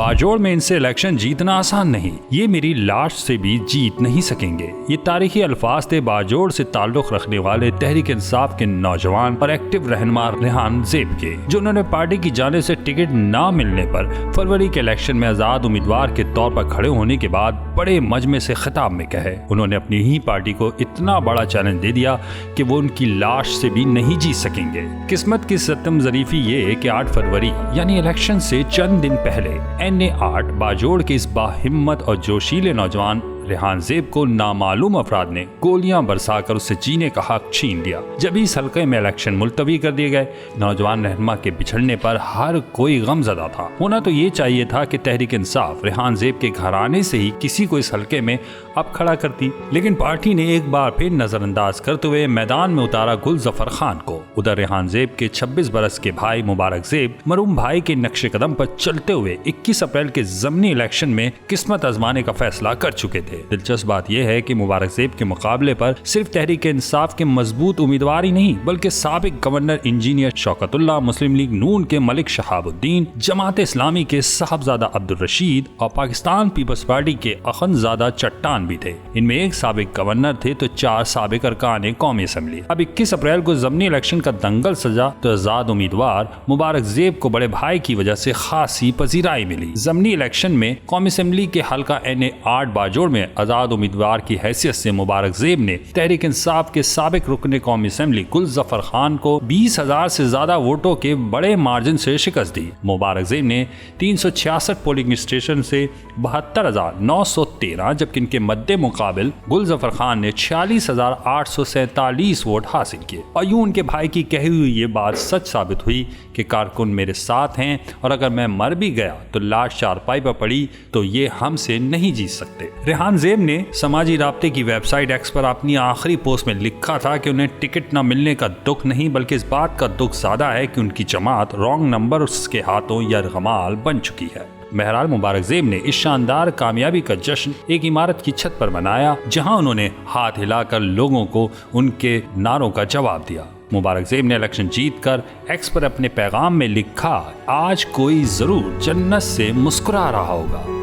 बाजोड़ में इनसे इलेक्शन जीतना आसान नहीं, ये मेरी लाश से भी जीत नहीं सकेंगे। ये तारीखी अल्फाज थे बाजोड़ से ताल्लुक रखने वाले तहरीक इंसाफ के नौजवान और एक्टिव रहनुमा रेहान ज़ेब के, जो उन्होंने पार्टी की जानिब से टिकट न मिलने पर फरवरी के इलेक्शन में आजाद उम्मीदवार के तौर पर खड़े होने के बाद बड़े मजमे से खिताब में कहे। उन्होंने अपनी ही पार्टी को इतना बड़ा चैलेंज दे दिया कि वो उनकी लाश से भी नहीं जीत सकेंगे। किस्मत की सतम ज़रीफी ये कि 8 फरवरी यानी इलेक्शन से चंद दिन पहले NA 8 बाजोड़ के इस बाहिम्मत और जोशीले नौजवान रेहान ज़ेब को नामालूम अफराद ने गोलियां बरसाकर उससे जीने का हक छीन लिया। जब इस हल्के में इलेक्शन मुलतवी कर दिए गए, नौजवान रहनुमा के बिछड़ने पर हर कोई गमज़दा था। होना तो ये चाहिए था कि तहरीक इंसाफ रेहान ज़ेब के घराने से ही किसी को इस हल्के में अब खड़ा करती, लेकिन पार्टी ने एक बार फिर नजरअंदाज करते हुए मैदान में उतारा गुलजफर खान को। उधर रेहान ज़ेब के 26 बरस के भाई मुबारक ज़ेब मरूम भाई के नक्शे कदम पर चलते हुए 21 अप्रैल के ज़मनी इलेक्शन में किस्मत आजमाने का फैसला कर चुके थे। दिलचस्प बात यह है कि मुबारक ज़ेब के मुकाबले पर सिर्फ तहरीक इंसाफ के मजबूत उम्मीदवार ही नहीं, बल्कि साबिक गवर्नर इंजीनियर शौकतुल्लाह, मुस्लिम लीग नून के मलिक शहाबुद्दीन, जमात इस्लामी के साहबजादा अब्दुल रशीद और पाकिस्तान पीपल्स पार्टी के अखंजादा चट्टान भी थे। इनमें एक साबिक गवर्नर थे तो 4 साबिक अरकान कौमी असम्बली। अब 21 अप्रैल को ज़मनी इलेक्शन का दंगल सजा तो आजाद उम्मीदवार मुबारक ज़ेब को बड़े भाई की वजह से खासी पजीराई मिली। ज़मनी इलेक्शन में कौमी असम्बली के हल्का NA 8 बाजोड़ में आजाद उम्मीदवार की हैसियत से मुबारक ज़ेब ने तहरीक इंसाफ के साबिक रुकने कौमी असम्बली गुलजफर खान को 20,000 से ज्यादा वोटों के बड़े मार्जिन से शिकस्त दी। मुबारक ज़ेब ने 366 पोलिंग स्टेशन से 72,913, जबकि इनके मद्दे मुकाबिल गुलजफर खान ने 46,847 वोट हासिल किए। और यूं उनके भाई की कही हुई ये बात सच साबित हुई कि कारकुन मेरे साथ हैं और अगर मैं मर भी गया तो लाश चारपाई पर पड़ी तो ये हमसे नहीं जीत सकते। रेहान ज़ेब ने समाजी राब्ते की वेबसाइट X पर अपनी आखिरी पोस्ट में लिखा था कि उन्हें टिकट न मिलने का दुख नहीं, बल्कि इस बात का दुख ज्यादा है कि उनकी जमात रॉन्ग नंबर्स के हाथों यरगमाल बन चुकी है। बहरहाल मुबारक ज़ेब ने इस शानदार कामयाबी का जश्न एक इमारत की छत पर मनाया, जहां उन्होंने हाथ हिलाकर लोगों को उनके नारों का जवाब दिया। मुबारक ज़ेब ने इलेक्शन जीतकर X पर अपने पैगाम में लिखा, आज कोई जरूर जन्नत से मुस्कुरा रहा होगा।